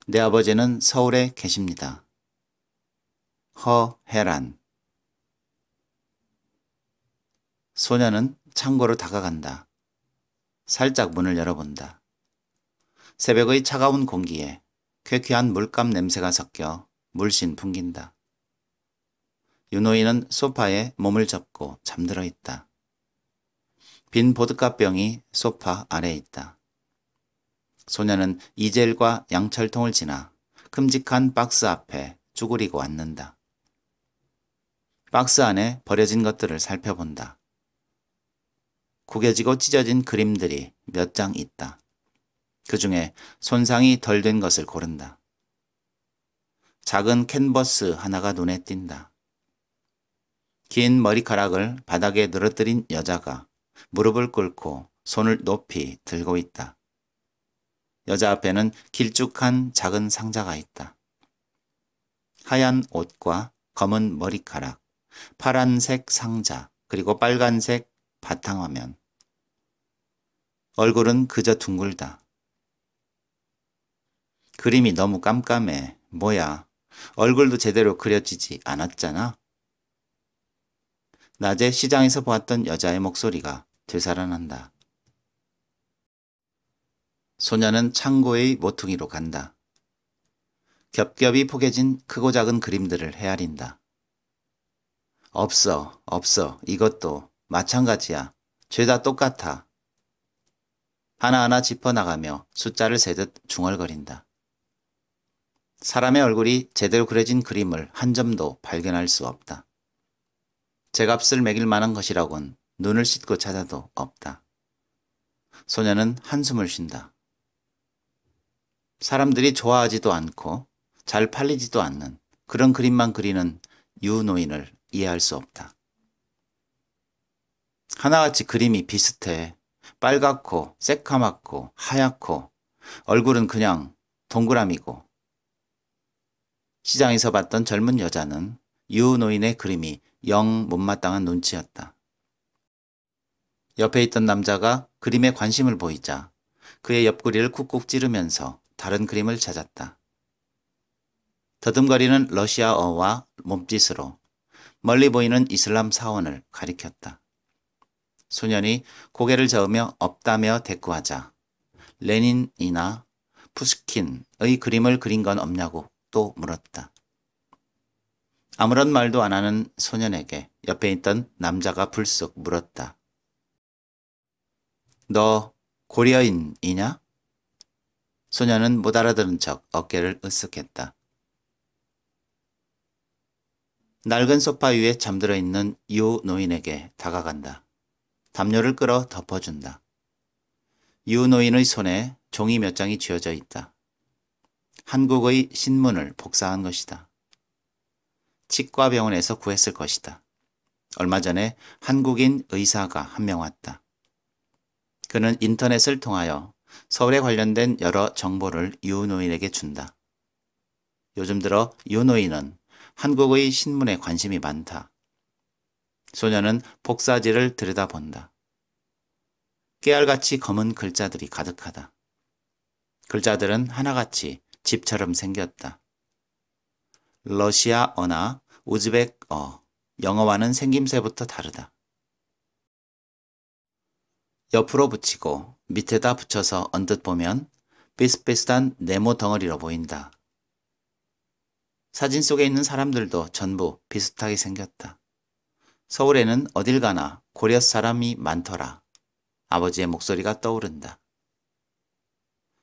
내 아버지는 서울에 계십니다. 허해란. 소녀는 창고로 다가간다. 살짝 문을 열어본다. 새벽의 차가운 공기에 쾌쾌한 물감 냄새가 섞여 물씬 풍긴다. 윤호이는 소파에 몸을 접고 잠들어 있다. 빈 보드카병이 소파 아래에 있다. 소녀는 이젤과 양철통을 지나 큼직한 박스 앞에 쭈그리고 앉는다. 박스 안에 버려진 것들을 살펴본다. 구겨지고 찢어진 그림들이 몇 장 있다. 그 중에 손상이 덜 된 것을 고른다. 작은 캔버스 하나가 눈에 띈다. 긴 머리카락을 바닥에 늘어뜨린 여자가 무릎을 꿇고 손을 높이 들고 있다. 여자 앞에는 길쭉한 작은 상자가 있다. 하얀 옷과 검은 머리카락, 파란색 상자, 그리고 빨간색 바탕화면. 얼굴은 그저 둥글다. 그림이 너무 깜깜해. 뭐야, 얼굴도 제대로 그려지지 않았잖아. 낮에 시장에서 보았던 여자의 목소리가 되살아난다. 소녀는 창고의 모퉁이로 간다. 겹겹이 포개진 크고 작은 그림들을 헤아린다. 없어. 이것도 마찬가지야. 죄다 똑같아. 하나하나 짚어나가며 숫자를 세듯 중얼거린다. 사람의 얼굴이 제대로 그려진 그림을 한 점도 발견할 수 없다. 제값을 매길 만한 것이라곤 눈을 씻고 찾아도 없다. 소녀는 한숨을 쉰다. 사람들이 좋아하지도 않고 잘 팔리지도 않는 그런 그림만 그리는 유노인을 이해할 수 없다. 하나같이 그림이 비슷해. 빨갛고 새카맣고 하얗고 얼굴은 그냥 동그라미고. 시장에서 봤던 젊은 여자는 유노인의 그림이 영 못마땅한 눈치였다. 옆에 있던 남자가 그림에 관심을 보이자 그의 옆구리를 쿡쿡 찌르면서 다른 그림을 찾았다. 더듬거리는 러시아어와 몸짓으로 멀리 보이는 이슬람 사원을 가리켰다. 소년이 고개를 저으며 없다며 대꾸하자 레닌이나 푸스킨의 그림을 그린 건 없냐고 또 물었다. 아무런 말도 안 하는 소년에게 옆에 있던 남자가 불쑥 물었다. 너 고려인이냐? 소년은 못 알아들은 척 어깨를 으쓱했다. 낡은 소파 위에 잠들어 있는 유 노인에게 다가간다. 담요를 끌어 덮어준다. 유 노인의 손에 종이 몇 장이 쥐어져 있다. 한국의 신문을 복사한 것이다. 치과병원에서 구했을 것이다. 얼마 전에 한국인 의사가 한 명 왔다. 그는 인터넷을 통하여 서울에 관련된 여러 정보를 유 노인에게 준다. 요즘 들어 유 노인은 한국의 신문에 관심이 많다. 소녀는 복사지를 들여다본다. 깨알같이 검은 글자들이 가득하다. 글자들은 하나같이 집처럼 생겼다. 러시아어나 우즈벡어, 영어와는 생김새부터 다르다. 옆으로 붙이고 밑에다 붙여서 언뜻 보면 비슷비슷한 네모 덩어리로 보인다. 사진 속에 있는 사람들도 전부 비슷하게 생겼다. 서울에는 어딜 가나 고려 사람이 많더라. 아버지의 목소리가 떠오른다.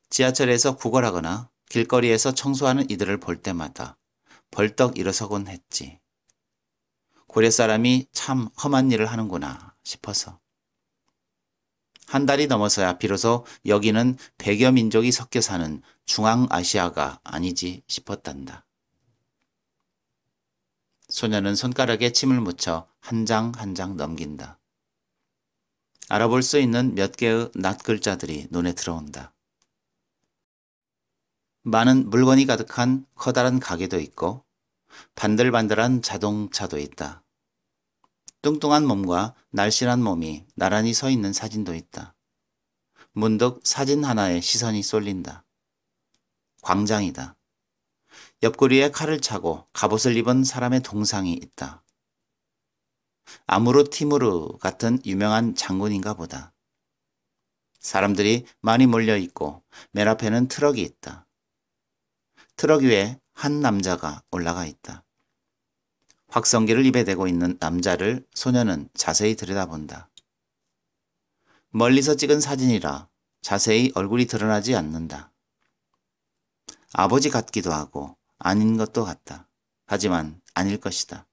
지하철에서 구걸하거나 길거리에서 청소하는 이들을 볼 때마다 벌떡 일어서곤 했지. 고려 사람이 참 험한 일을 하는구나 싶어서. 한 달이 넘어서야 비로소 여기는 100여 민족이 섞여 사는 중앙아시아가 아니지 싶었단다. 소녀는 손가락에 침을 묻혀 한 장 한 장 넘긴다. 알아볼 수 있는 몇 개의 낱글자들이 눈에 들어온다. 많은 물건이 가득한 커다란 가게도 있고 반들반들한 자동차도 있다. 뚱뚱한 몸과 날씬한 몸이 나란히 서 있는 사진도 있다. 문득 사진 하나에 시선이 쏠린다. 광장이다. 옆구리에 칼을 차고 갑옷을 입은 사람의 동상이 있다. 아무르 티무르 같은 유명한 장군인가 보다. 사람들이 많이 몰려있고 맨 앞에는 트럭이 있다. 트럭 위에 한 남자가 올라가 있다. 확성기를 입에 대고 있는 남자를 소녀는 자세히 들여다본다. 멀리서 찍은 사진이라 자세히 얼굴이 드러나지 않는다. 아버지 같기도 하고 아닌 것도 같다. 하지만 아닐 것이다.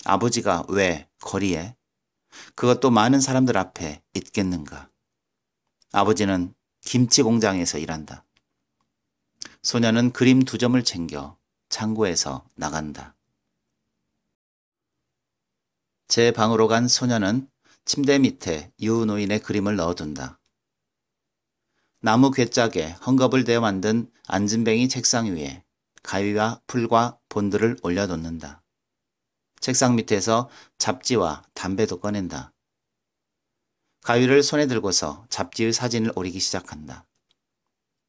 아버지가 왜 거리에, 그것도 많은 사람들 앞에 있겠는가. 아버지는 김치 공장에서 일한다. 소녀는 그림 2점을 챙겨 창고에서 나간다. 제 방으로 간 소녀는 침대 밑에 유노인의 그림을 넣어둔다. 나무 괴짝에 헝겊을 대어 만든 안진뱅이 책상 위에 가위와 풀과 본드를 올려놓는다. 책상 밑에서 잡지와 담배도 꺼낸다. 가위를 손에 들고서 잡지의 사진을 오리기 시작한다.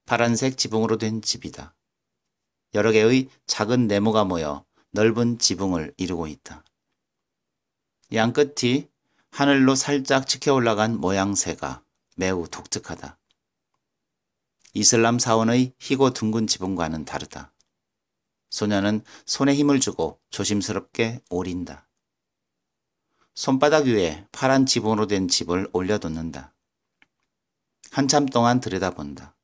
파란색 지붕으로 된 집이다. 여러 개의 작은 네모가 모여 넓은 지붕을 이루고 있다. 양끝이 하늘로 살짝 치켜 올라간 모양새가 매우 독특하다. 이슬람 사원의 희고 둥근 지붕과는 다르다. 소녀는 손에 힘을 주고 조심스럽게 오린다. 손바닥 위에 파란 지붕으로 된 집을 올려놓는다. 한참 동안 들여다본다.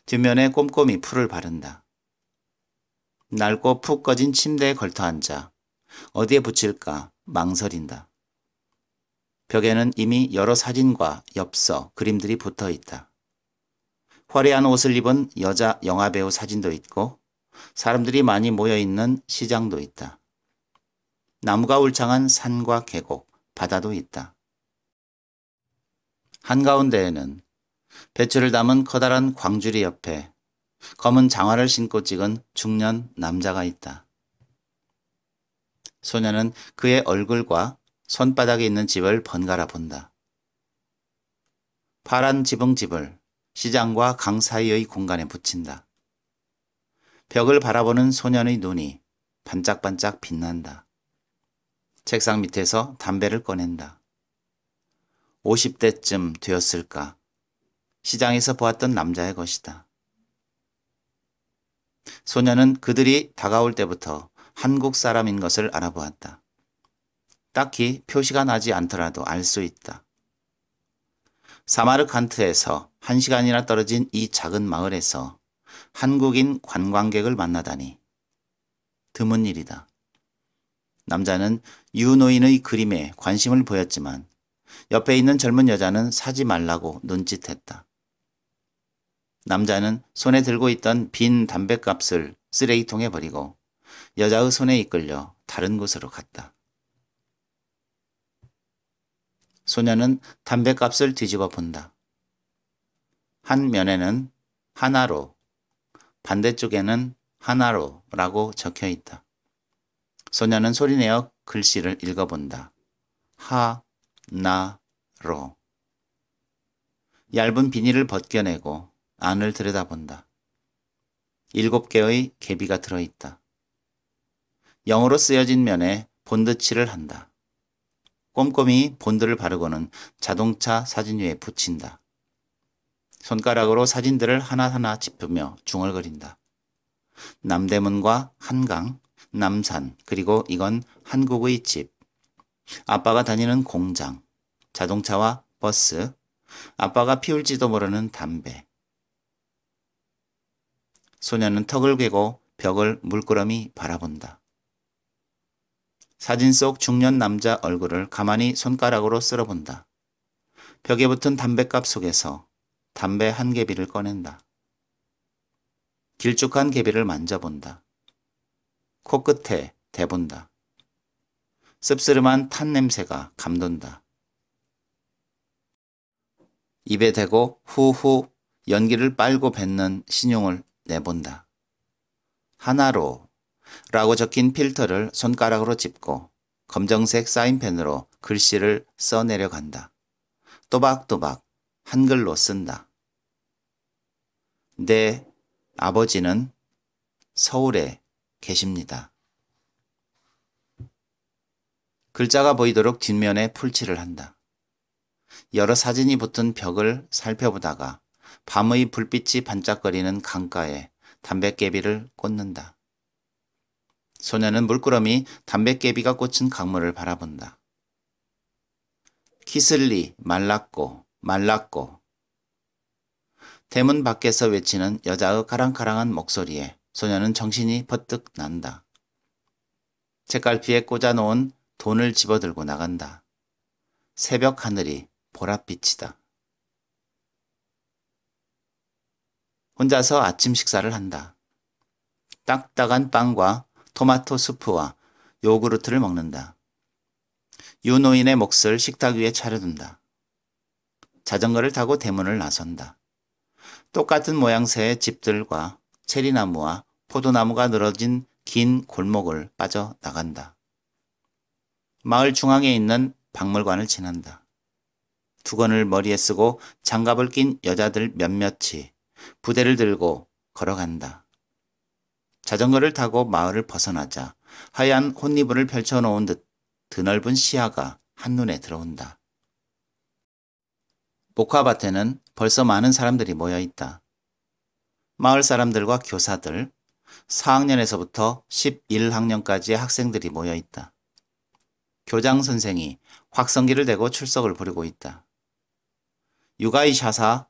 뒷면에 꼼꼼히 풀을 바른다. 낡고 푹 꺼진 침대에 걸터앉아 어디에 붙일까 망설인다. 벽에는 이미 여러 사진과 엽서, 그림들이 붙어 있다. 화려한 옷을 입은 여자 영화배우 사진도 있고 사람들이 많이 모여있는 시장도 있다. 나무가 울창한 산과 계곡, 바다도 있다. 한가운데에는 배추를 담은 커다란 광주리 옆에 검은 장화를 신고 찍은 중년 남자가 있다. 소녀는 그의 얼굴과 손바닥에 있는 집을 번갈아 본다. 파란 지붕집을 시장과 강 사이의 공간에 붙인다. 벽을 바라보는 소년의 눈이 반짝반짝 빛난다. 책상 밑에서 담배를 꺼낸다. 50대쯤 되었을까? 시장에서 보았던 남자의 것이다. 소녀는 그들이 다가올 때부터 한국 사람인 것을 알아보았다. 딱히 표시가 나지 않더라도 알 수 있다. 사마르칸트에서 1시간이나 떨어진 이 작은 마을에서 한국인 관광객을 만나다니 드문 일이다. 남자는 유노인의 그림에 관심을 보였지만 옆에 있는 젊은 여자는 사지 말라고 눈짓했다. 남자는 손에 들고 있던 빈 담뱃값을 쓰레기통에 버리고 여자의 손에 이끌려 다른 곳으로 갔다. 소녀는 담뱃값을 뒤집어 본다. 한 면에는 하나로, 반대쪽에는 하나로라고 적혀 있다. 소녀는 소리내어 글씨를 읽어본다. 하나로. 얇은 비닐을 벗겨내고 안을 들여다본다. 7개의 개비가 들어있다. 영어로 쓰여진 면에 본드칠을 한다. 꼼꼼히 본드를 바르고는 자동차 사진 위에 붙인다. 손가락으로 사진들을 하나하나 짚으며 중얼거린다. 남대문과 한강, 남산, 그리고 이건 한국의 집. 아빠가 다니는 공장, 자동차와 버스, 아빠가 피울지도 모르는 담배. 소녀는 턱을 괴고 벽을 물끄러미 바라본다. 사진 속 중년 남자 얼굴을 가만히 손가락으로 쓸어본다. 벽에 붙은 담뱃갑 속에서 담배 한 개비를 꺼낸다. 길쭉한 개비를 만져본다. 코끝에 대본다. 씁쓸한 탄 냄새가 감돈다. 입에 대고 후후 연기를 빨고 뱉는 신용을 내본다. 하나로 라고 적힌 필터를 손가락으로 짚고 검정색 사인펜으로 글씨를 써내려간다. 또박또박 한글로 쓴다. 네, 아버지는 서울에 계십니다. 글자가 보이도록 뒷면에 풀칠을 한다. 여러 사진이 붙은 벽을 살펴보다가 밤의 불빛이 반짝거리는 강가에 담뱃개비를 꽂는다. 소녀는 물끄러미 담뱃개비가 꽂힌 강물을 바라본다. 키슬리 말랐고 말랐고. 대문 밖에서 외치는 여자의 가랑가랑한 목소리에 소녀는 정신이 퍼뜩 난다. 책갈피에 꽂아놓은 돈을 집어들고 나간다. 새벽 하늘이 보랏빛이다. 혼자서 아침 식사를 한다. 딱딱한 빵과 토마토 수프와 요구르트를 먹는다. 유노인의 몫을 식탁 위에 차려둔다. 자전거를 타고 대문을 나선다. 똑같은 모양새의 집들과 체리나무와 포도나무가 늘어진 긴 골목을 빠져나간다. 마을 중앙에 있는 박물관을 지난다. 두건을 머리에 쓰고 장갑을 낀 여자들 몇몇이 부대를 들고 걸어간다. 자전거를 타고 마을을 벗어나자 하얀 혼이불을 펼쳐놓은 듯 드넓은 시야가 한눈에 들어온다. 목화밭에는 벌써 많은 사람들이 모여 있다. 마을 사람들과 교사들, 4학년에서부터 11학년까지의 학생들이 모여 있다. 교장 선생이 확성기를 대고 출석을 부리고 있다. 유가이샤사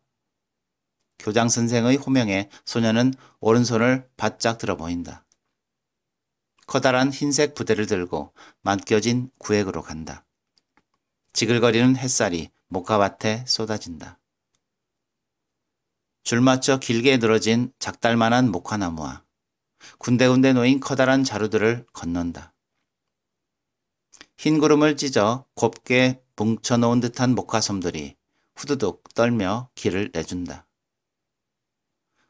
교장 선생의 호명에 소녀는 오른손을 바짝 들어 보인다. 커다란 흰색 부대를 들고 맡겨진 구획으로 간다. 지글거리는 햇살이 목화밭에 쏟아진다. 줄맞춰 길게 늘어진 작달만한 목화나무와 군데군데 놓인 커다란 자루들을 건넌다. 흰 구름을 찢어 곱게 뭉쳐놓은 듯한 목화솜들이 후두둑 떨며 길을 내준다.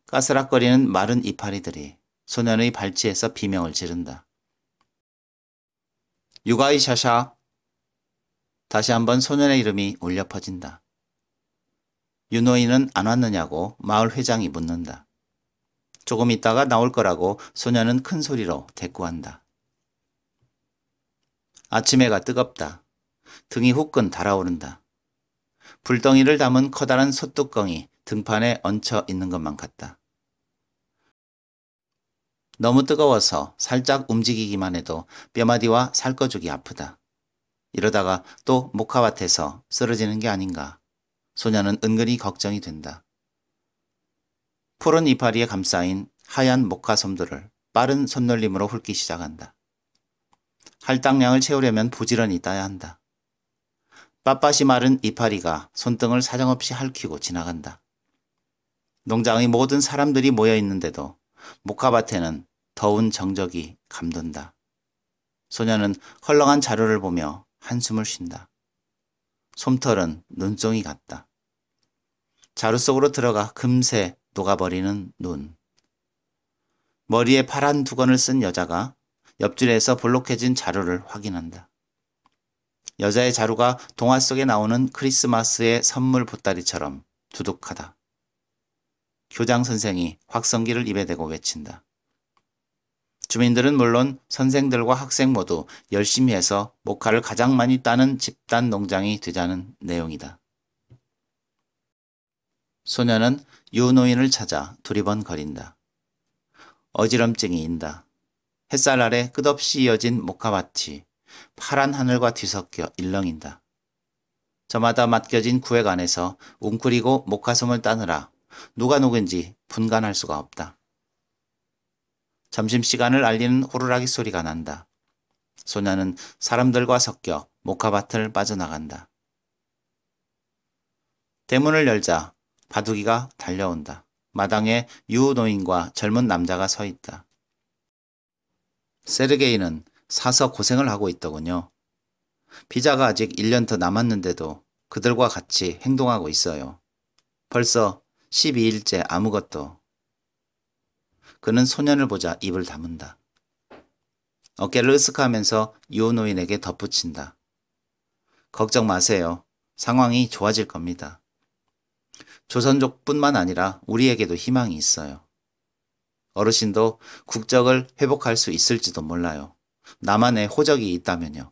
까스락거리는 마른 이파리들이 소년의 발치에서 비명을 지른다. 유가이샤샤. 다시 한번 소년의 이름이 울려 퍼진다. 유노인은 안 왔느냐고 마을 회장이 묻는다. 조금 있다가 나올 거라고 소년은 큰 소리로 대꾸한다. 아침 해가 뜨겁다. 등이 후끈 달아오른다. 불덩이를 담은 커다란 솥뚜껑이 등판에 얹혀 있는 것만 같다. 너무 뜨거워서 살짝 움직이기만 해도 뼈마디와 살꺼죽이 아프다. 이러다가 또 목화밭에서 쓰러지는 게 아닌가. 소녀는 은근히 걱정이 된다. 푸른 이파리에 감싸인 하얀 목화솜들을 빠른 손놀림으로 훑기 시작한다. 할당량을 채우려면 부지런히 따야 한다. 빳빳이 마른 이파리가 손등을 사정없이 핥히고 지나간다. 농장의 모든 사람들이 모여 있는데도 목화밭에는 더운 정적이 감돈다. 소녀는 헐렁한 자루를 보며 한숨을 쉰다. 솜털은 눈송이 같다. 자루 속으로 들어가 금세 녹아버리는 눈. 머리에 파란 두건을 쓴 여자가 옆줄에서 볼록해진 자루를 확인한다. 여자의 자루가 동화 속에 나오는 크리스마스의 선물 보따리처럼 두둑하다. 교장 선생이 확성기를 입에 대고 외친다. 주민들은 물론 선생들과 학생 모두 열심히 해서 목화를 가장 많이 따는 집단 농장이 되자는 내용이다. 소녀는 유노인을 찾아 두리번거린다. 어지럼증이 인다. 햇살 아래 끝없이 이어진 목화밭이 파란 하늘과 뒤섞여 일렁인다. 저마다 맡겨진 구획 안에서 웅크리고 목화솜을 따느라 누가 누군지 분간할 수가 없다. 점심시간을 알리는 호루라기 소리가 난다. 소녀는 사람들과 섞여 목화밭을 빠져나간다. 대문을 열자 바둑이가 달려온다. 마당에 유노인과 젊은 남자가 서 있다. 세르게이는 사서 고생을 하고 있더군요. 비자가 아직 1년 더 남았는데도 그들과 같이 행동하고 있어요. 벌써 12일째 아무것도. 그는 소년을 보자 입을 다문다. 어깨를 으쓱하면서 유노인에게 덧붙인다. 걱정 마세요. 상황이 좋아질 겁니다. 조선족뿐만 아니라 우리에게도 희망이 있어요. 어르신도 국적을 회복할 수 있을지도 몰라요. 나만의 호적이 있다면요.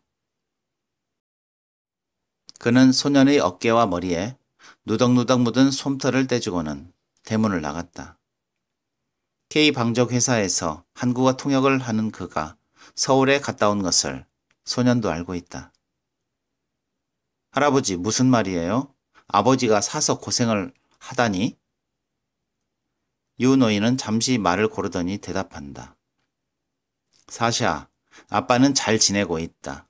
그는 소년의 어깨와 머리에 누덕누덕 묻은 솜털을 떼주고는 대문을 나갔다. K방적 회사에서 한국어 통역을 하는 그가 서울에 갔다 온 것을 소년도 알고 있다. 할아버지, 무슨 말이에요? 아버지가 사서 고생을 하다니? 유 노인은 잠시 말을 고르더니 대답한다. 사샤, 아빠는 잘 지내고 있다.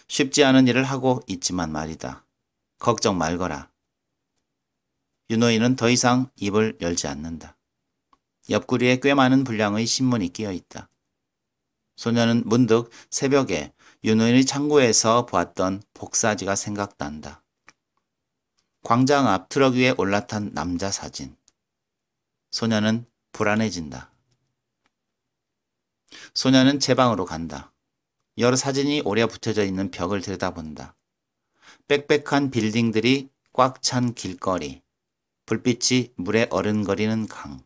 쉽지 않은 일을 하고 있지만 말이다. 걱정 말거라. 유 노인은 더 이상 입을 열지 않는다. 옆구리에 꽤 많은 분량의 신문이 끼어 있다. 소녀는 문득 새벽에 유 노인의 창고에서 보았던 복사지가 생각난다. 광장 앞 트럭 위에 올라탄 남자 사진. 소녀는 불안해진다. 소녀는 제 방으로 간다. 여러 사진이 오려 붙여져 있는 벽을 들여다본다. 빽빽한 빌딩들이 꽉 찬 길거리, 불빛이 물에 어른거리는 강,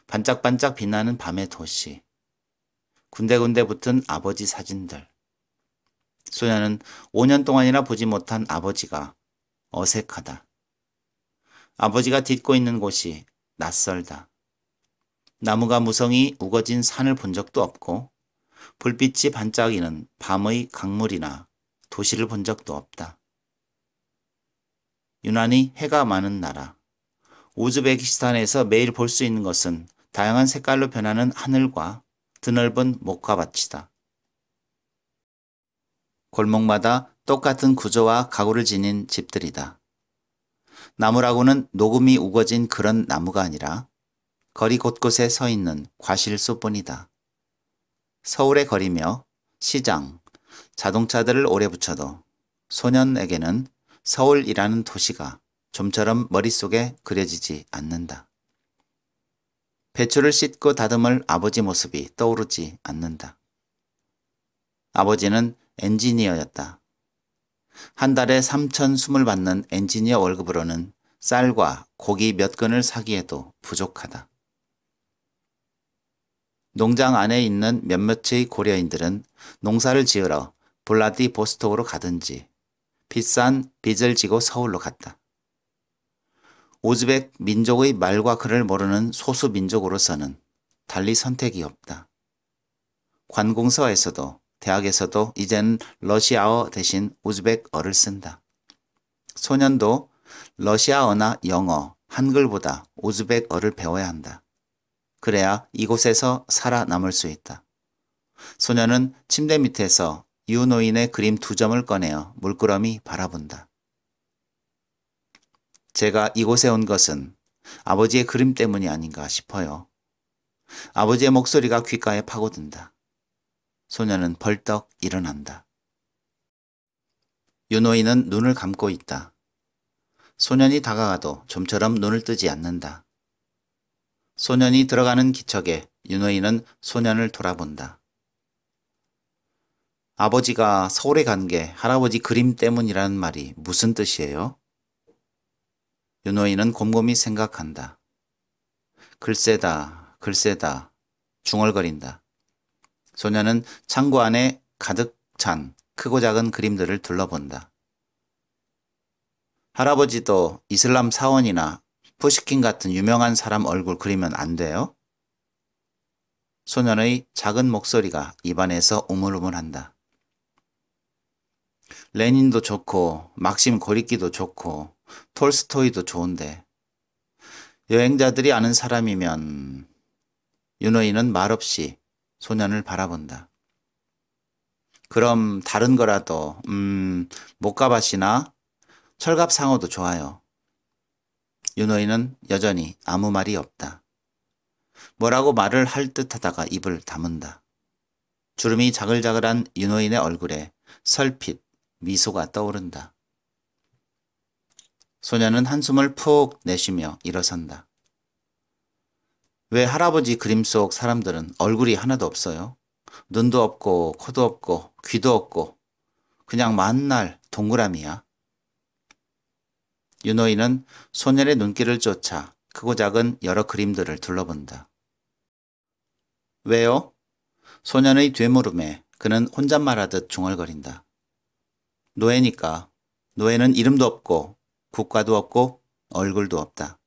반짝반짝 빛나는 밤의 도시, 군데군데 붙은 아버지 사진들. 소녀는 5년 동안이나 보지 못한 아버지가 어색하다. 아버지가 딛고 있는 곳이 낯설다. 나무가 무성히 우거진 산을 본 적도 없고 불빛이 반짝이는 밤의 강물이나 도시를 본 적도 없다. 유난히 해가 많은 나라. 우즈베키스탄에서 매일 볼 수 있는 것은 다양한 색깔로 변하는 하늘과 드넓은 목화밭이다. 골목마다 똑같은 구조와 가구를 지닌 집들이다. 나무라고는 녹음이 우거진 그런 나무가 아니라 거리 곳곳에 서 있는 과실수뿐이다. 서울의 거리며 시장, 자동차들을 오래 붙여도 소년에게는 서울이라는 도시가 좀처럼 머릿속에 그려지지 않는다. 배추를 씻고 다듬을 아버지 모습이 떠오르지 않는다. 아버지는 엔지니어였다. 한 달에 3,000숨을 받는 엔지니어 월급으로는 쌀과 고기 몇 근을 사기에도 부족하다. 농장 안에 있는 몇몇의 고려인들은 농사를 지으러 블라디보스톡으로 가든지 비싼 빚을 지고 서울로 갔다. 우즈벡 민족의 말과 글을 모르는 소수 민족으로서는 달리 선택이 없다. 관공서에서도 대학에서도 이제는 러시아어 대신 우즈벡어를 쓴다. 소년도 러시아어나 영어, 한글보다 우즈벡어를 배워야 한다. 그래야 이곳에서 살아남을 수 있다. 소년은 침대 밑에서 유노인의 그림 2점을 꺼내어 물끄러미 바라본다. 제가 이곳에 온 것은 아버지의 그림 때문이 아닌가 싶어요. 아버지의 목소리가 귓가에 파고든다. 소년은 벌떡 일어난다. 유노인은 눈을 감고 있다. 소년이 다가가도 좀처럼 눈을 뜨지 않는다. 소년이 들어가는 기척에 유노인은 소년을 돌아본다. 아버지가 서울에 간 게 할아버지 그림 때문이라는 말이 무슨 뜻이에요? 유노인은 곰곰이 생각한다. 글쎄다, 글쎄다, 중얼거린다. 소년은 창고 안에 가득 찬 크고 작은 그림들을 둘러본다. 할아버지도 이슬람 사원이나 푸시킨 같은 유명한 사람 얼굴 그리면 안 돼요? 소년의 작은 목소리가 입안에서 우물우물한다. 레닌도 좋고 막심 고리끼도 좋고 톨스토이도 좋은데 여행자들이 아는 사람이면. 유노인은 말없이 소년을 바라본다. 그럼 다른 거라도 목가밭이나 철갑상어도 좋아요. 유노인은 여전히 아무 말이 없다. 뭐라고 말을 할 듯하다가 입을 다문다. 주름이 자글자글한 유노인의 얼굴에 설핏 미소가 떠오른다. 소년은 한숨을 푹 내쉬며 일어선다. 왜 할아버지 그림 속 사람들은 얼굴이 하나도 없어요? 눈도 없고 코도 없고 귀도 없고 그냥 만날 동그라미야. 유노인은 소년의 눈길을 쫓아 크고 작은 여러 그림들을 둘러본다. 왜요? 소년의 되물음에 그는 혼잣말하듯 중얼거린다. 노예니까. 노예는 이름도 없고 국가도 없고 얼굴도 없다.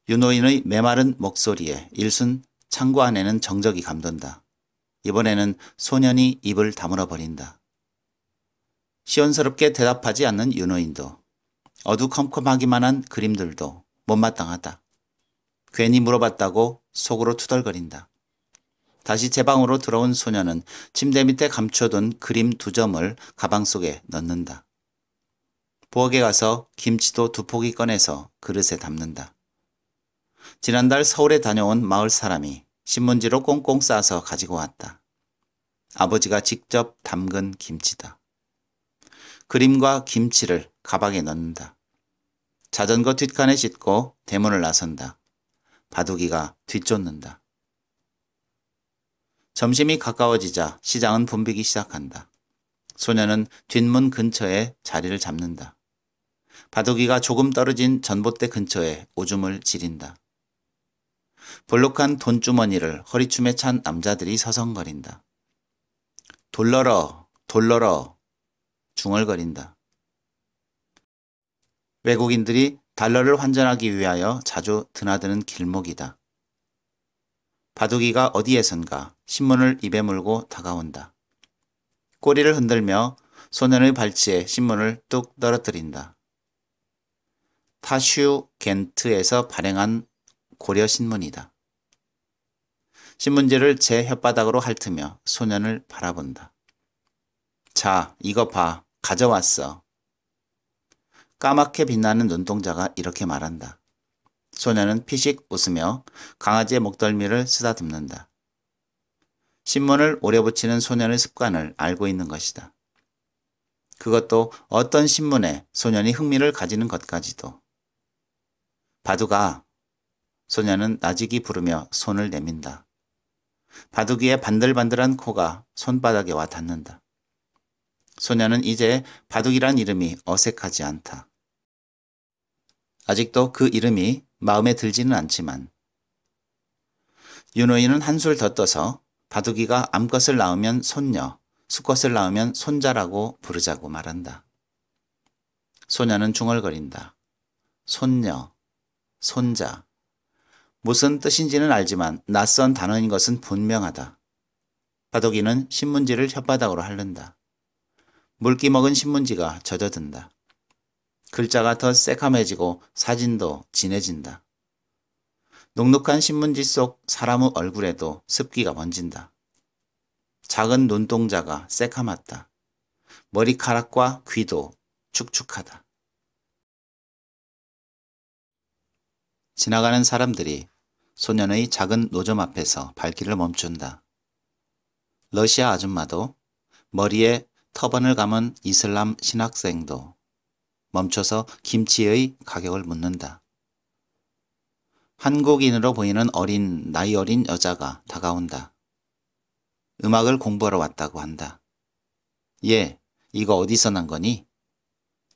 유노인의 메마른 목소리에 일순 창고 안에는 정적이 감돈다. 이번에는 소년이 입을 다물어 버린다. 시원스럽게 대답하지 않는 유노인도 어두컴컴하기만 한 그림들도 못마땅하다. 괜히 물어봤다고 속으로 투덜거린다. 다시 제 방으로 들어온 소년은 침대 밑에 감춰둔 그림 2점을 가방 속에 넣는다. 부엌에 가서 김치도 2포기 꺼내서 그릇에 담는다. 지난달 서울에 다녀온 마을 사람이 신문지로 꽁꽁 싸서 가지고 왔다. 아버지가 직접 담근 김치다. 그림과 김치를 가방에 넣는다. 자전거 뒷칸에 싣고 대문을 나선다. 바둑이가 뒤쫓는다. 점심이 가까워지자 시장은 붐비기 시작한다. 소년은 뒷문 근처에 자리를 잡는다. 바둑이가 조금 떨어진 전봇대 근처에 오줌을 지린다. 볼록한 돈주머니를 허리춤에 찬 남자들이 서성거린다. 돌러러, 돌러러 중얼거린다. 외국인들이 달러를 환전하기 위하여 자주 드나드는 길목이다. 바둑이가 어디에선가 신문을 입에 물고 다가온다. 꼬리를 흔들며 소년의 발치에 신문을 뚝 떨어뜨린다. 타슈 겐트에서 발행한 고려 신문이다. 신문지를 제 혓바닥으로 핥으며 소년을 바라본다. 자, 이거 봐. 가져왔어. 까맣게 빛나는 눈동자가 이렇게 말한다. 소년은 피식 웃으며 강아지의 목덜미를 쓰다듬는다. 신문을 오래 붙이는 소년의 습관을 알고 있는 것이다. 그것도 어떤 신문에 소년이 흥미를 가지는 것까지도. 바둑아. 소년은 나직이 부르며 손을 내민다. 바둑이의 반들반들한 코가 손바닥에 와 닿는다. 소년은 이제 바둑이란 이름이 어색하지 않다. 아직도 그 이름이 마음에 들지는 않지만 윤호인은 한술 더 떠서 바둑이가 암컷을 낳으면 손녀, 수컷을 낳으면 손자라고 부르자고 말한다. 소년은 중얼거린다. 손녀, 손자. 무슨 뜻인지는 알지만 낯선 단어인 것은 분명하다. 바둑이는 신문지를 혓바닥으로 핥는다. 물기 먹은 신문지가 젖어든다. 글자가 더 새카매지고 사진도 진해진다. 눅눅한 신문지 속 사람의 얼굴에도 습기가 번진다. 작은 눈동자가 새카맣다. 머리카락과 귀도 축축하다. 지나가는 사람들이 소년의 작은 노점 앞에서 발길을 멈춘다. 러시아 아줌마도 머리에 터번을 감은 이슬람 신학생도 멈춰서 김치의 가격을 묻는다. 한국인으로 보이는 나이 어린 여자가 다가온다. 음악을 공부하러 왔다고 한다. 얘, 이거 어디서 난 거니?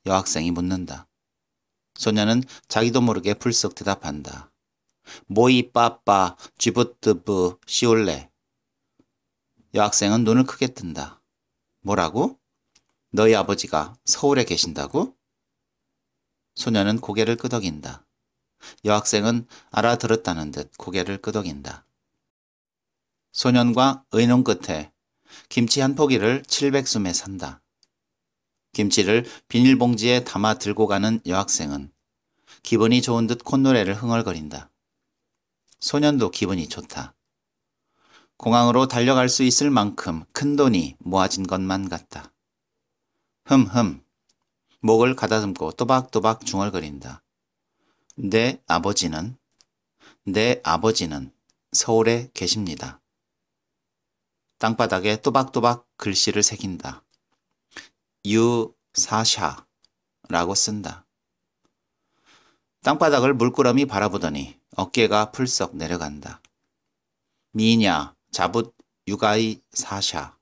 여학생이 묻는다. 소녀는 자기도 모르게 불쑥 대답한다. 모이 빠빠 쥐부뜨부 시올레. 여학생은 눈을 크게 뜬다. 뭐라고? 너희 아버지가 서울에 계신다고? 소녀는 고개를 끄덕인다. 여학생은 알아들었다는 듯 고개를 끄덕인다. 소년과 의논 끝에 김치 한 포기를 700숨에 산다. 김치를 비닐봉지에 담아 들고 가는 여학생은 기분이 좋은 듯 콧노래를 흥얼거린다. 소년도 기분이 좋다. 공항으로 달려갈 수 있을 만큼 큰 돈이 모아진 것만 같다. 흠흠. 목을 가다듬고 또박또박 중얼거린다. 내 아버지는 서울에 계십니다. 땅바닥에 또박또박 글씨를 새긴다. 유사샤라고 쓴다. 땅바닥을 물끄러미 바라보더니 어깨가 풀썩 내려간다. 미냐 자붓 유가이 사샤.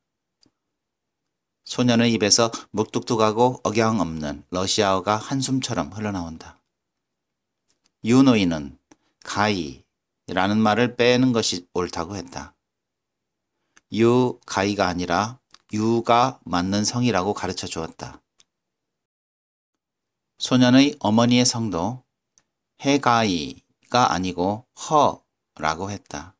소년의 입에서 묵뚝뚝하고 억양 없는 러시아어가 한숨처럼 흘러나온다. 유노이는 가이의 라는 말을 빼는 것이 옳다고 했다. 유가이가 아니라 유가 맞는 성이라고 가르쳐 주었다. 소년의 어머니의 성도 해가이가 아니고 허라고 했다.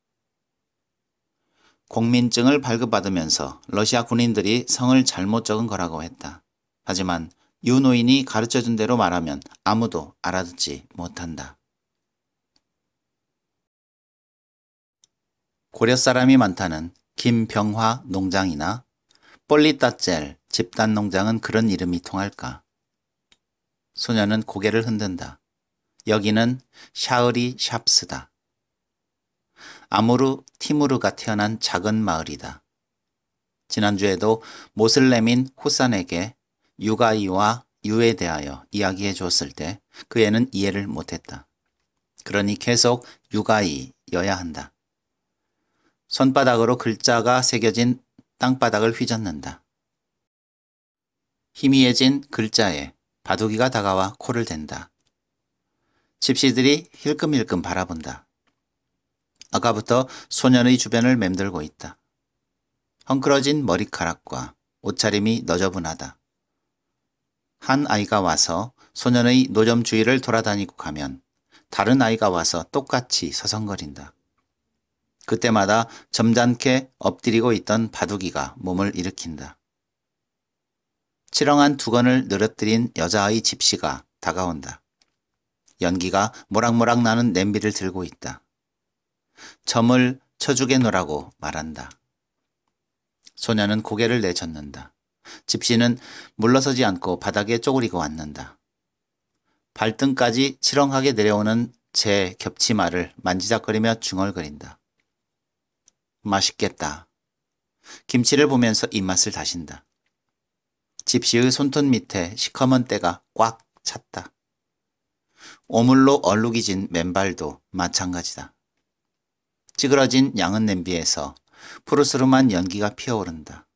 공민증을 발급받으면서 러시아 군인들이 성을 잘못 적은 거라고 했다. 하지만 유 노인이 가르쳐준 대로 말하면 아무도 알아듣지 못한다. 고려 사람이 많다는 김병화 농장이나 폴리따젤 집단 농장은 그런 이름이 통할까? 소녀는 고개를 흔든다. 여기는 샤흐리 샵스다. 아무르 티무르가 태어난 작은 마을이다. 지난주에도 모슬렘인 후산에게 유가이와 유에 대하여 이야기해 주었을 때 그 애는 이해를 못했다. 그러니 계속 유가이여야 한다. 손바닥으로 글자가 새겨진 땅바닥을 휘젓는다. 희미해진 글자에 바둑이가 다가와 코를 댄다. 집시들이 힐끔힐끔 바라본다. 아까부터 소년의 주변을 맴돌고 있다. 헝클어진 머리카락과 옷차림이 너저분하다. 한 아이가 와서 소년의 노점 주위를 돌아다니고 가면 다른 아이가 와서 똑같이 서성거린다. 그때마다 점잖게 엎드리고 있던 바둑이가 몸을 일으킨다. 치렁한 두건을 늘어뜨린 여자아이 집시가 다가온다. 연기가 모락모락 나는 냄비를 들고 있다. 점을 쳐주게 놓으라고 말한다. 소녀는 고개를 내젓는다. 집시는 물러서지 않고 바닥에 쪼그리고 앉는다. 발등까지 치렁하게 내려오는 제 겹치마를 만지작거리며 중얼거린다. 맛있겠다. 김치를 보면서 입맛을 다신다. 집시의 손톱 밑에 시커먼 때가 꽉 찼다. 오물로 얼룩이진 맨발도 마찬가지다. 찌그러진 양은 냄비에서 푸르스름한 연기가 피어오른다.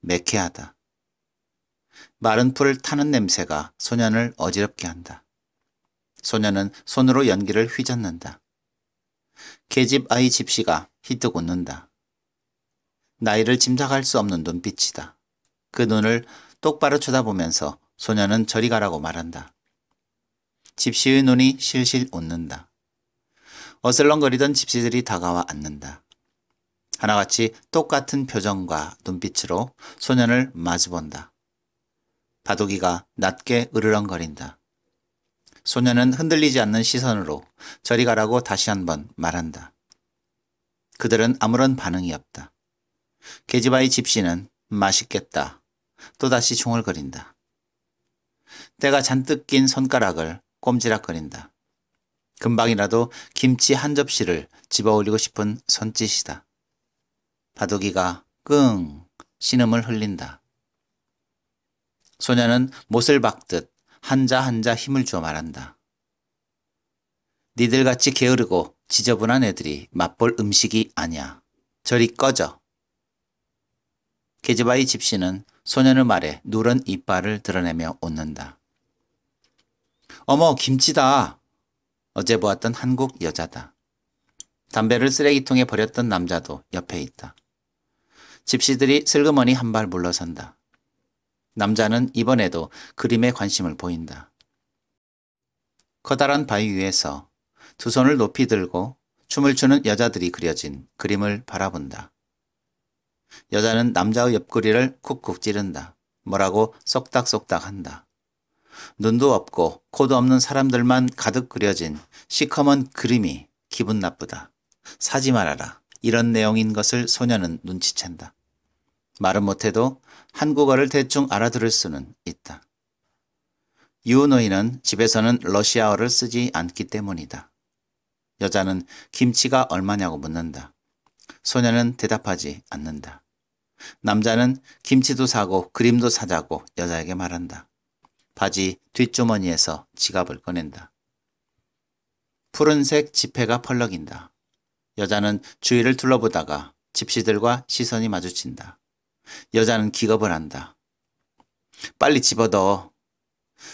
매캐하다. 마른 풀을 타는 냄새가 소년을 어지럽게 한다. 소년은 손으로 연기를 휘젓는다. 계집 아이 집시가 희뜩 웃는다. 나이를 짐작할 수 없는 눈빛이다. 그 눈을 똑바로 쳐다보면서 소년은 저리 가라고 말한다. 집시의 눈이 실실 웃는다. 어슬렁거리던 집시들이 다가와 앉는다. 하나같이 똑같은 표정과 눈빛으로 소년을 마주본다. 바둑이가 낮게 으르렁거린다. 소년은 흔들리지 않는 시선으로 저리 가라고 다시 한번 말한다. 그들은 아무런 반응이 없다. 계집아이 집시는 맛있겠다. 또다시 중얼거린다. 때가 잔뜩 낀 손가락을 꼼지락거린다. 금방이라도 김치 한 접시를 집어올리고 싶은 손짓이다. 바둑이가 끙 신음을 흘린다. 소녀는 못을 박듯 한자 한자 힘을 주어 말한다. 니들같이 게으르고 지저분한 애들이 맛볼 음식이 아니야. 저리 꺼져. 계집아이 집시는 소년의 말에 누런 이빨을 드러내며 웃는다. 어머, 김치다. 어제 보았던 한국 여자다. 담배를 쓰레기통에 버렸던 남자도 옆에 있다. 집시들이 슬그머니 한 발 물러선다. 남자는 이번에도 그림에 관심을 보인다. 커다란 바위 위에서 두 손을 높이 들고 춤을 추는 여자들이 그려진 그림을 바라본다. 여자는 남자의 옆구리를 쿡쿡 찌른다. 뭐라고 쏙닥쏙닥 한다. 눈도 없고 코도 없는 사람들만 가득 그려진 시커먼 그림이 기분 나쁘다. 사지 말아라. 이런 내용인 것을 소녀는 눈치챈다. 말은 못해도 한국어를 대충 알아들을 수는 있다. 유 노인은 집에서는 러시아어를 쓰지 않기 때문이다. 여자는 김치가 얼마냐고 묻는다. 소녀는 대답하지 않는다. 남자는 김치도 사고 그림도 사자고 여자에게 말한다. 바지 뒷주머니에서 지갑을 꺼낸다. 푸른색 지폐가 펄럭인다. 여자는 주위를 둘러보다가 집시들과 시선이 마주친다. 여자는 기겁을 한다. 빨리 집어넣어.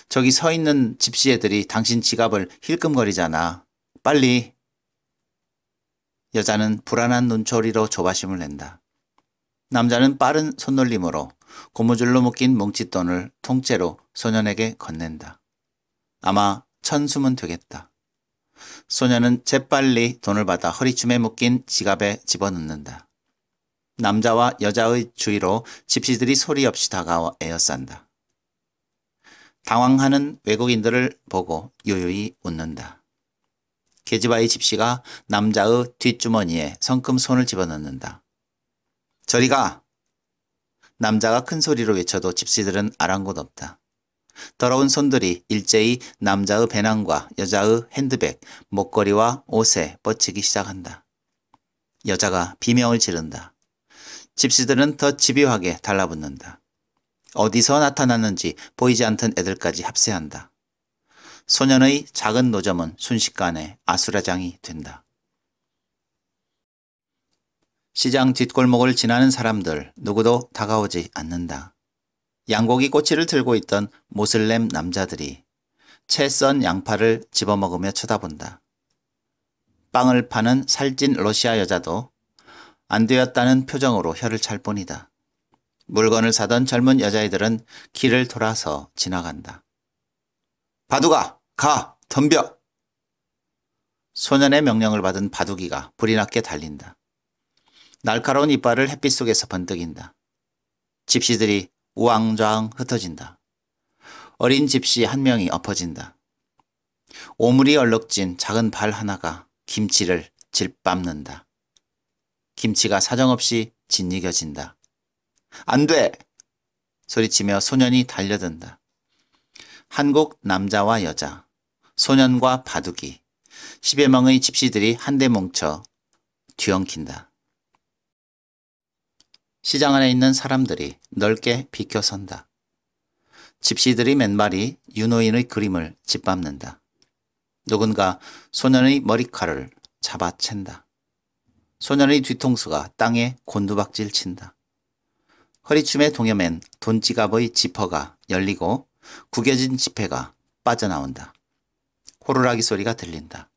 저기 서 있는 집시 애들이 당신 지갑을 힐끔거리잖아. 빨리. 여자는 불안한 눈초리로 조바심을 낸다. 남자는 빠른 손놀림으로 고무줄로 묶인 뭉칫돈을 통째로 소년에게 건넨다. 아마 1,000수면 되겠다. 소년은 재빨리 돈을 받아 허리춤에 묶인 지갑에 집어넣는다. 남자와 여자의 주위로 집시들이 소리 없이 다가와 에어싼다. 당황하는 외국인들을 보고 요요히 웃는다. 계집아이 집시가 남자의 뒷주머니에 성큼 손을 집어넣는다. 저리 가! 남자가 큰 소리로 외쳐도 집시들은 아랑곳 없다. 더러운 손들이 일제히 남자의 배낭과 여자의 핸드백, 목걸이와 옷에 뻗치기 시작한다. 여자가 비명을 지른다. 집시들은 더 집요하게 달라붙는다. 어디서 나타났는지 보이지 않던 애들까지 합세한다. 소년의 작은 노점은 순식간에 아수라장이 된다. 시장 뒷골목을 지나는 사람들 누구도 다가오지 않는다. 양고기 꼬치를 들고 있던 모슬렘 남자들이 채 썬 양파를 집어먹으며 쳐다본다. 빵을 파는 살찐 러시아 여자도 안 되었다는 표정으로 혀를 찰 뿐이다. 물건을 사던 젊은 여자애들은 길을 돌아서 지나간다. 바둑아, 가! 덤벼! 소년의 명령을 받은 바둑이가 불이 났게 달린다. 날카로운 이빨을 햇빛 속에서 번뜩인다. 집시들이 우왕좌왕 흩어진다. 어린 집시 한 명이 엎어진다. 오물이 얼룩진 작은 발 하나가 김치를 질밟는다. 김치가 사정없이 짓이겨진다. 안 돼! 소리치며 소년이 달려든다. 한국 남자와 여자, 소년과 바둑이, 10여 명의 집시들이 한데 뭉쳐 뒤엉킨다. 시장 안에 있는 사람들이 넓게 비켜선다. 집시들이 맨발이 윤호인의 그림을 짓밟는다. 누군가 소년의 머리칼을 잡아챈다. 소년의 뒤통수가 땅에 곤두박질 친다. 허리춤에 동여맨 돈지갑의 지퍼가 열리고 구겨진 지폐가 빠져나온다. 호루라기 소리가 들린다.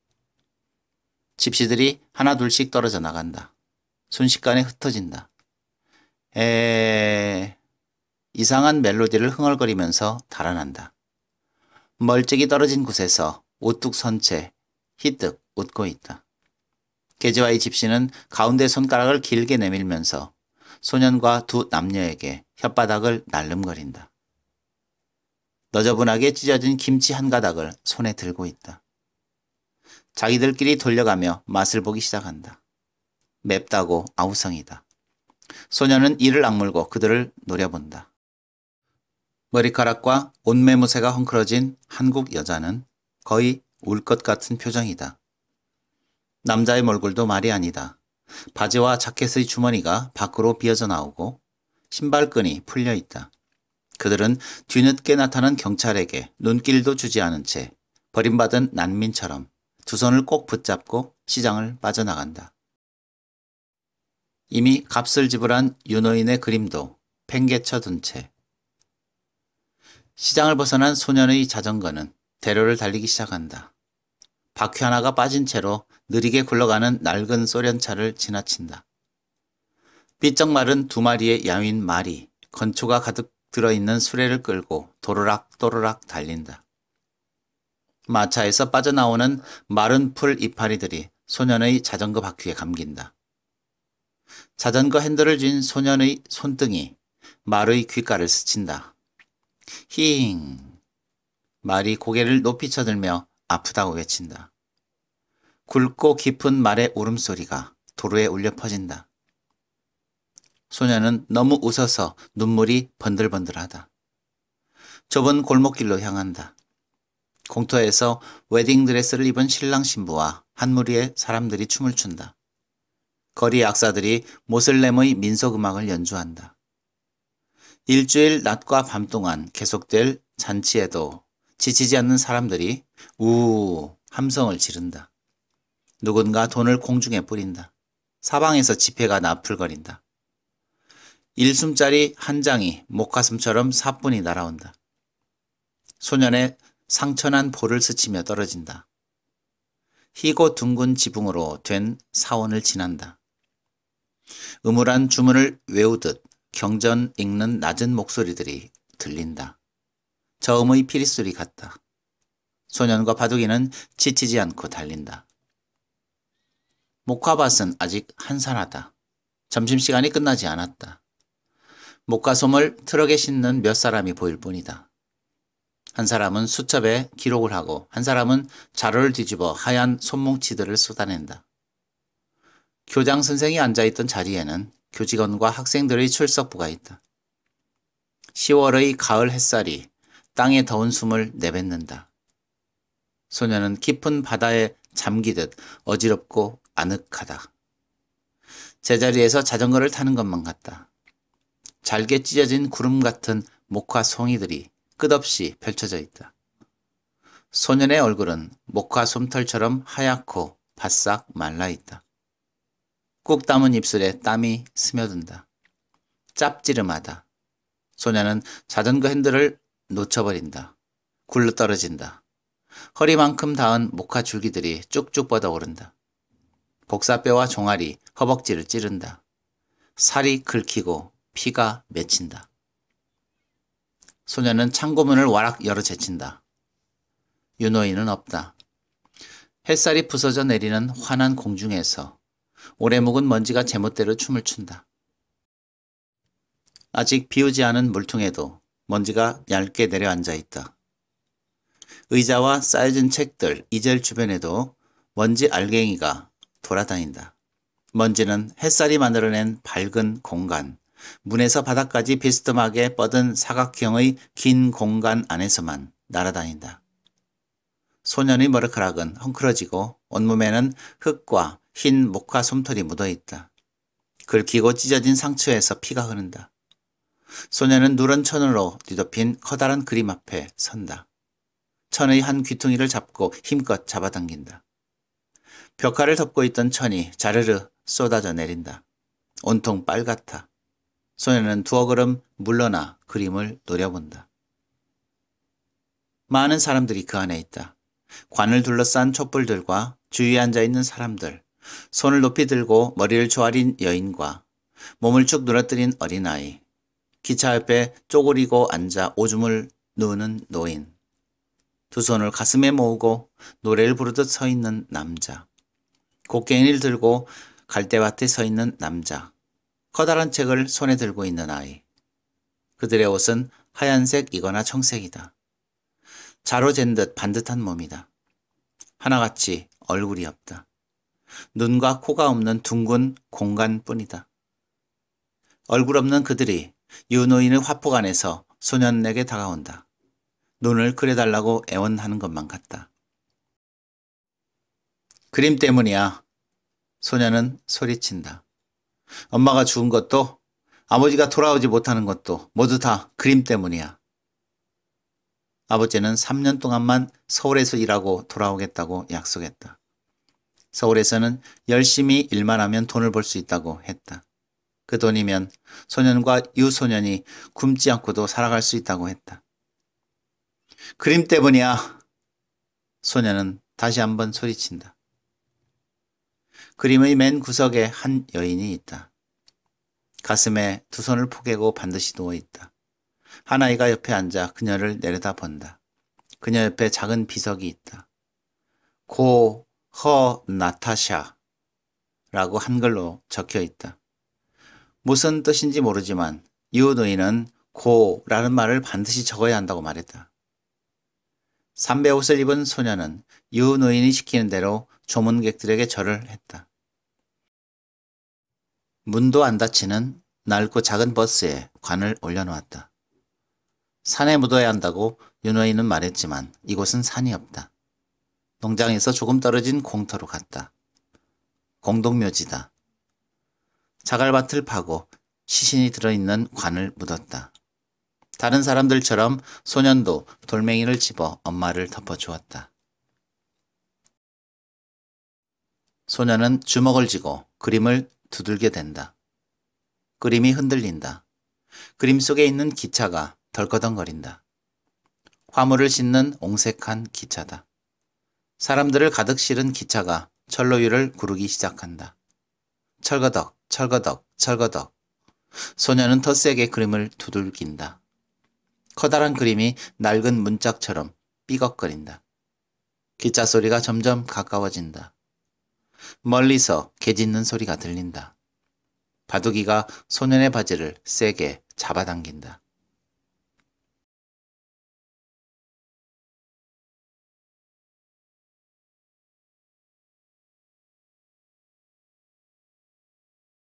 집시들이 하나둘씩 떨어져 나간다. 순식간에 흩어진다. 이상한 멜로디를 흥얼거리면서 달아난다. 멀찍이 떨어진 곳에서 우뚝 선 채 희뜩 웃고 있다. 계집아이 집시는 가운데 손가락을 길게 내밀면서 소년과 두 남녀에게 혓바닥을 날름거린다. 너저분하게 찢어진 김치 한 가닥을 손에 들고 있다. 자기들끼리 돌려가며 맛을 보기 시작한다. 맵다고 아우성이다. 소년은 이를 악물고 그들을 노려본다. 머리카락과 옷매무새가 헝클어진 한국 여자는 거의 울 것 같은 표정이다. 남자의 몰골도 말이 아니다. 바지와 자켓의 주머니가 밖으로 비어져 나오고 신발끈이 풀려 있다. 그들은 뒤늦게 나타난 경찰에게 눈길도 주지 않은 채 버림받은 난민처럼 두 손을 꼭 붙잡고 시장을 빠져나간다. 이미 값을 지불한 윤호인의 그림도 팽개쳐 둔 채 시장을 벗어난 소년의 자전거는 대로를 달리기 시작한다. 바퀴 하나가 빠진 채로 느리게 굴러가는 낡은 소련차를 지나친다. 삐쩍 마른 두 마리의 야윈 말이 건초가 가득 들어있는 수레를 끌고 도로락 도로락 달린다. 마차에서 빠져나오는 마른 풀 이파리들이 소년의 자전거 바퀴에 감긴다. 자전거 핸들을 쥔 소년의 손등이 말의 귓가를 스친다. 힝! 말이 고개를 높이 쳐들며 아프다고 외친다. 굵고 깊은 말의 울음소리가 도로에 울려 퍼진다. 소년은 너무 웃어서 눈물이 번들번들하다. 좁은 골목길로 향한다. 공터에서 웨딩드레스를 입은 신랑 신부와 한 무리의 사람들이 춤을 춘다. 거리 악사들이 모슬렘의 민속음악을 연주한다. 일주일 낮과 밤 동안 계속될 잔치에도 지치지 않는 사람들이 우우 함성을 지른다. 누군가 돈을 공중에 뿌린다. 사방에서 지폐가 나풀거린다. 1숨짜리 한 장이 목가슴처럼 사뿐히 날아온다. 소년의 상처난 볼을 스치며 떨어진다. 희고 둥근 지붕으로 된 사원을 지난다. 음울한 주문을 외우듯 경전 읽는 낮은 목소리들이 들린다. 저음의 피리소리 같다. 소년과 바둑이는 지치지 않고 달린다. 목화밭은 아직 한산하다. 점심시간이 끝나지 않았다. 목화솜을 트럭에 싣는 몇 사람이 보일 뿐이다. 한 사람은 수첩에 기록을 하고 한 사람은 자루를 뒤집어 하얀 손뭉치들을 쏟아낸다. 교장 선생이 앉아있던 자리에는 교직원과 학생들의 출석부가 있다. 10월의 가을 햇살이 땅에 더운 숨을 내뱉는다. 소녀는 깊은 바다에 잠기듯 어지럽고 아늑하다. 제자리에서 자전거를 타는 것만 같다. 잘게 찢어진 구름 같은 목화 송이들이 끝없이 펼쳐져 있다. 소년의 얼굴은 목화 솜털처럼 하얗고 바싹 말라있다. 꾹 담은 입술에 땀이 스며든다. 짭지름하다. 소년은 자전거 핸들을 놓쳐버린다. 굴러떨어진다. 허리만큼 닿은 목화 줄기들이 쭉쭉 뻗어오른다. 복사뼈와 종아리, 허벅지를 찌른다. 살이 긁히고 피가 맺힌다. 소년은 창고문을 와락 열어 제친다. 윤호인은 없다. 햇살이 부서져 내리는 환한 공중에서 오래 묵은 먼지가 제멋대로 춤을 춘다. 아직 비우지 않은 물통에도 먼지가 얇게 내려앉아 있다. 의자와 쌓여진 책들, 이젤 주변에도 먼지 알갱이가 돌아다닌다. 먼지는 햇살이 만들어낸 밝은 공간, 문에서 바닥까지 비스듬하게 뻗은 사각형의 긴 공간 안에서만 날아다닌다. 소년의 머리카락은 헝클어지고 온몸에는 흙과 흰 목화 솜털이 묻어있다. 긁히고 찢어진 상처에서 피가 흐른다. 소년은 누런 천으로 뒤덮인 커다란 그림 앞에 선다. 천의 한 귀퉁이를 잡고 힘껏 잡아당긴다. 벽화를 덮고 있던 천이 자르르 쏟아져 내린다. 온통 빨갛다. 소년은 두어 걸음 물러나 그림을 노려본다. 많은 사람들이 그 안에 있다. 관을 둘러싼 촛불들과 주위에 앉아있는 사람들, 손을 높이 들고 머리를 조아린 여인과 몸을 축 늘어뜨린 어린아이, 기차 옆에 쪼그리고 앉아 오줌을 누우는 노인, 두 손을 가슴에 모으고 노래를 부르듯 서 있는 남자, 곡괭이를 들고 갈대밭에 서 있는 남자, 커다란 책을 손에 들고 있는 아이. 그들의 옷은 하얀색이거나 청색이다. 자로 잰 듯 반듯한 몸이다. 하나같이 얼굴이 없다. 눈과 코가 없는 둥근 공간뿐이다. 얼굴 없는 그들이 유노인의 화폭 안에서 소년에게 다가온다. 눈을 그려달라고 애원하는 것만 같다. 그림 때문이야. 소년은 소리친다. 엄마가 죽은 것도 아버지가 돌아오지 못하는 것도 모두 다 그림 때문이야. 아버지는 3년 동안만 서울에서 일하고 돌아오겠다고 약속했다. 서울에서는 열심히 일만 하면 돈을 벌 수 있다고 했다. 그 돈이면 소년과 유소년이 굶지 않고도 살아갈 수 있다고 했다. 그림 때문이야. 소년은 다시 한번 소리친다. 그림의 맨 구석에 한 여인이 있다. 가슴에 두 손을 포개고 반드시 누워있다. 한 아이가 옆에 앉아 그녀를 내려다본다. 그녀 옆에 작은 비석이 있다. 고, 허, 나타샤 라고 한글로 적혀 있다. 무슨 뜻인지 모르지만 유노인은 고라는 말을 반드시 적어야 한다고 말했다. 삼배 옷을 입은 소녀는 유노인이 시키는 대로 조문객들에게 절을 했다. 문도 안 닫히는 낡고 작은 버스에 관을 올려놓았다. 산에 묻어야 한다고 유노인은 말했지만 이곳은 산이 없다. 농장에서 조금 떨어진 공터로 갔다. 공동묘지다. 자갈밭을 파고 시신이 들어있는 관을 묻었다. 다른 사람들처럼 소년도 돌멩이를 집어 엄마를 덮어주었다. 소년은 주먹을 쥐고 그림을 두들겨 댄다. 그림이 흔들린다. 그림 속에 있는 기차가 덜커덩거린다. 화물을 싣는 옹색한 기차다. 사람들을 가득 실은 기차가 철로 위를 구르기 시작한다. 철거덕, 철거덕, 철거덕. 소녀는 더 세게 그림을 두들긴다. 커다란 그림이 낡은 문짝처럼 삐걱거린다. 기차 소리가 점점 가까워진다. 멀리서 개 짖는 소리가 들린다. 바둑이가 소년의 바지를 세게 잡아당긴다.